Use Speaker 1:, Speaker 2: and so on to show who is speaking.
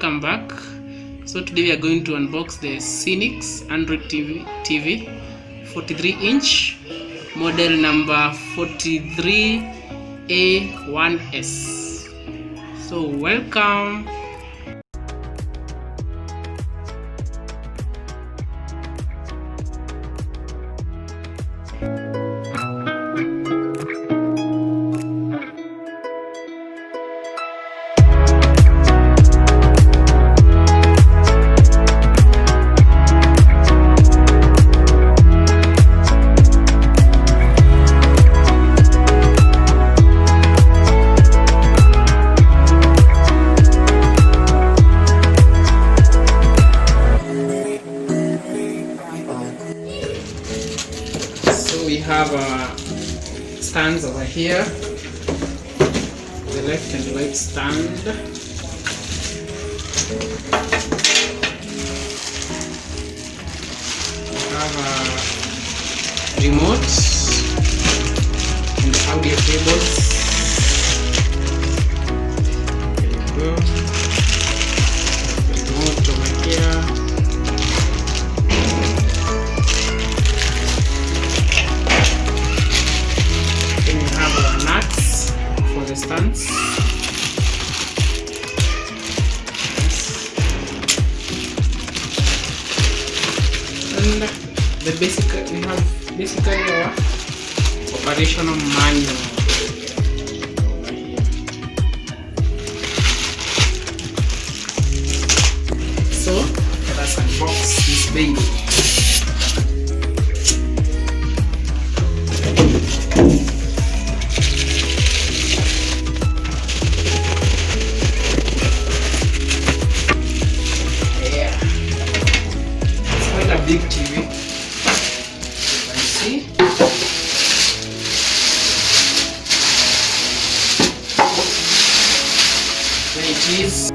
Speaker 1: welcome back. So today we are going to unbox the Syinix Android TV 43-inch model number 43A1S. So welcome. We have stands over here, the left and right stand. We have a remote and audio cables. There you go. The remote over here. For the stands. And the basic, we have basically our operational manual over here. So let us unbox this baby. Big TV, you can see. There it is.